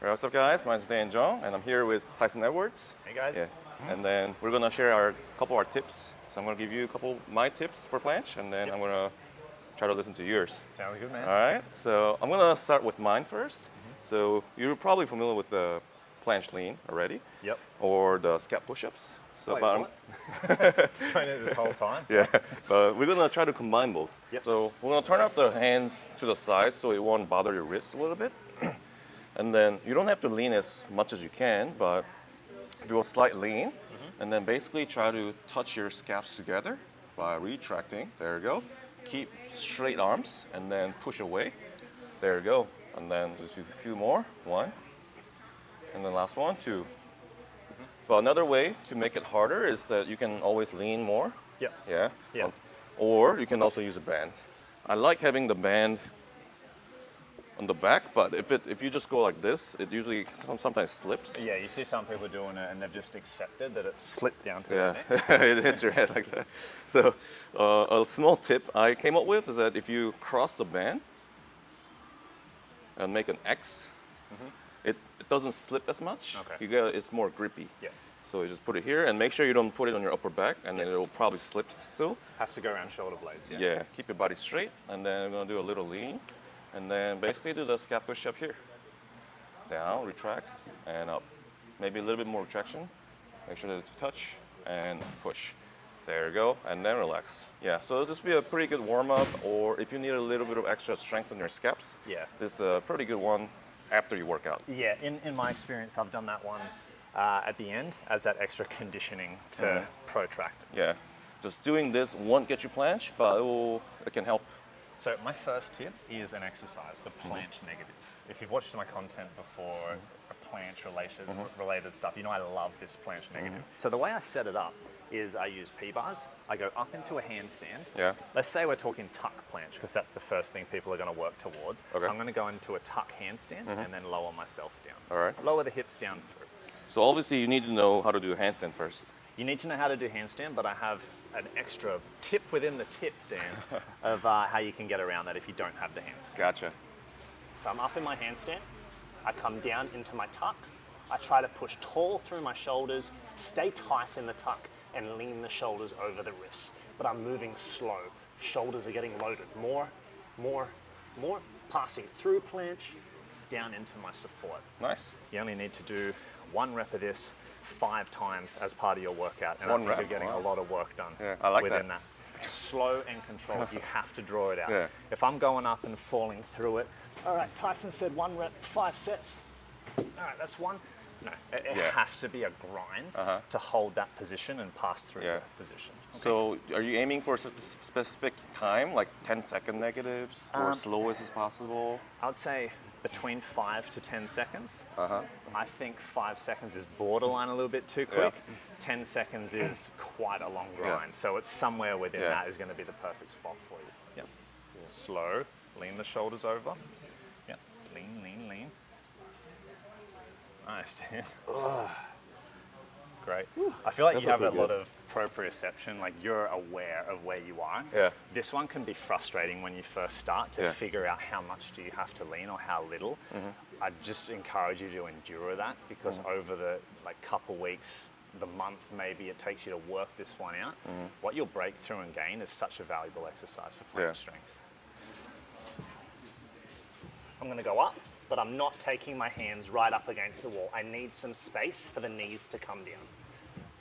Hey, what's up, guys? My name is Jeong, and I'm here with Tyson Edwards. Hey guys. Yeah. And then we're gonna share a couple of our tips. So I'm gonna give you a couple of my tips for planche, and then I'm gonna try to listen to yours. Sounds good, man. All right. So I'm gonna start with mine 1st. So you're probably familiar with the planche lean already. Yep. Or the scap push-ups. So Wait, about- what? Trying it this whole time. Yeah. But we're gonna try to combine both. Yep. So we're gonna turn out the hands to the side so it won't bother your wrists a little bit. And then you don't have to lean as much as you can, but do a slight lean, and then basically try to touch your scaps together by retracting. There you go. Keep straight arms, and then push away. There you go. And then just do a few more. 1, and then last one, 2. But another way to make it harder is that you can always lean more. Yep. Yeah. Yeah. Or you can also use a band. I like having the band on the back, but if you just go like this, it usually sometimes slips. Yeah, you see some people doing it and they've just accepted that it slipped down to their Yeah, neck. it hits your head like that. So a small tip I came up with is that if you cross the band and make an X, it doesn't slip as much. Okay. It's more grippy. Yeah. So you just put it here, and make sure you don't put it on your upper back, and then it'll probably slip still. Has to go around shoulder blades. Yeah. Yeah, keep your body straight, and then we're gonna do a little lean, and then basically do the scap push up here. Down, retract, and up. Maybe a little bit more retraction. Make sure that it's touch, and push. There you go, and then relax. Yeah, so this will be a pretty good warm-up, or if you need a little bit of extra strength on your scaps, Yeah. this is a pretty good one after you work out. Yeah, in my experience, I've done that one at the end as that extra conditioning to protract it. Yeah, just doing this won't get you planche, but it can help. So my first tip is an exercise, the planche negative. If you've watched my content before, for planche related stuff, you know I love this planche negative. So the way I set it up is I use P-bars. I go up into a handstand. Yeah. Let's say we're talking tuck planche, because that's the first thing people are going to work towards. Okay. I'm going to go into a tuck handstand and then lower myself down. All right. Lower the hips down through. So obviously you need to know how to do a handstand first. You need to know how to do handstand, but I have an extra tip within the tip, Dan, of how you can get around that if you don't have the handstand. Gotcha. So I'm up in my handstand, I come down into my tuck, I try to push tall through my shoulders, stay tight in the tuck, and lean the shoulders over the wrists. But I'm moving slow. Shoulders are getting loaded. More, passing through planche, down into my support. Nice. You only need to do 1 rep of this 5 times as part of your workout, and I 1 think rep? you're getting Wow. a lot of work done Yeah, I like within that. that. Slow and controlled. You have to draw it out. Yeah. If I'm going up and falling through it, all right, Tyson said 1 rep, 5 sets. All right, that's 1. No, it Yeah. has to be a grind to hold that position and pass through Yeah. that position. So are you aiming for a specific time, like 10-second negatives, or slowest as possible? I would say between 5 to 10 seconds. I think 5 seconds is borderline a little bit too quick. 10 seconds is quite a long grind. So it's somewhere within that is going to be the perfect spot for you. Yep. Slow, lean the shoulders over. Yep. Lean, lean, lean. Nice, Dan. Great. I feel like That you have a felt lot good. of proprioception, like you're aware of where you are. Yeah. This one can be frustrating when you first start to Yeah. figure out how much do you have to lean or how little. I just encourage you to endure that, because over the couple weeks, the month maybe it takes you to work this one out. What you'll break through and gain is such a valuable exercise for planche strength. I'm going to go up, but I'm not taking my hands right up against the wall. I need some space for the knees to come down.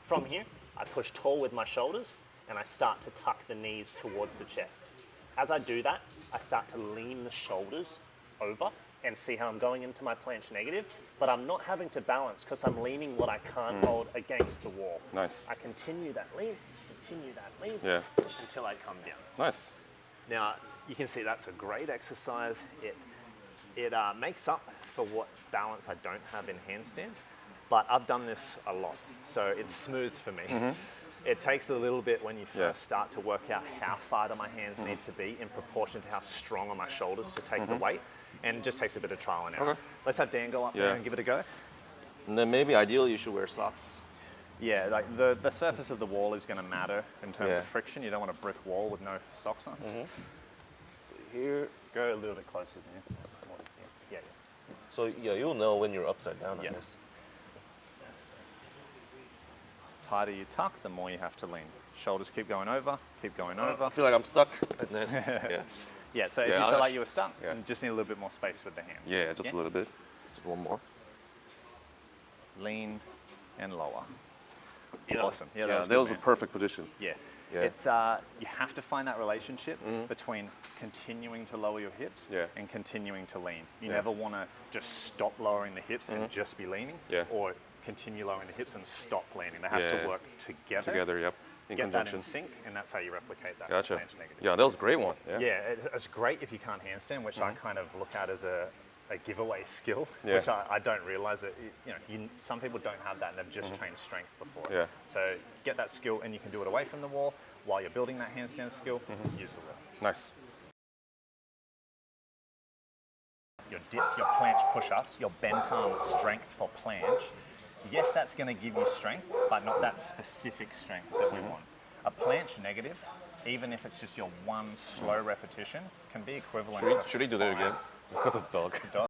From here, I push tall with my shoulders, and I start to tuck the knees towards the chest. As I do that, I start to lean the shoulders over, and see how I'm going into my planche negative, but I'm not having to balance because I'm leaning what I can't hold against the wall. Nice. I continue that lean, Yeah. until I come down. Nice. Now, you can see that's a great exercise. It makes up for what balance I don't have in handstand, but I've done this a lot, so it's smooth for me. It takes a little bit when you first start to work out how far do my hands need to be in proportion to how strong are my shoulders to take the weight, and it just takes a bit of trial and error. Okay. Let's have Dan go up there and give it a go. And then maybe ideally you should wear socks. Yeah, like the surface of the wall is going to matter in terms Yeah. of friction. You don't want a brick wall with no socks on. So here, go a little bit closer, Dan. Yeah. So yeah, you'll know when you're upside down, I Yeah. guess. Tighter you tuck, the more you have to lean. Shoulders keep going over, keep going I over. feel like I'm stuck. And then, yeah. Yeah, so if Yeah, you I'll feel like actu- you were stuck, yeah. you just need a little bit more space with the hands. Yeah, just a little bit. Just one more. Lean and lower. Yeah. Awesome. Yeah, Yeah, that that was good, a man. perfect position. Yeah. Yeah. It's you have to find that relationship between continuing to lower your hips Yeah. and continuing to lean. You Yeah. never want to just stop lowering the hips and just be leaning, Yeah. or continue lowering the hips and stop leaning. They have Yeah. to work together. Together, yep. In Get conjunction. that in sync, and that's how you replicate that. Gotcha. Planche negative. Yeah, that was a great one. Yeah. Yeah, it's great if you can't handstand, which I kind of look at as a giveaway skill, Yeah. which I don't realize that, some people don't have that and they've just trained strength before. Yeah. So get that skill and you can do it away from the wall while you're building that handstand skill, use the wall. Nice. Your dip, your planche push-ups, your bent arm strength for planche, yes, that's going to give you strength, but not that specific strength that we want. A planche negative, even if it's just your one slow repetition, can be equivalent to Should he do that 5. again? Because of dog.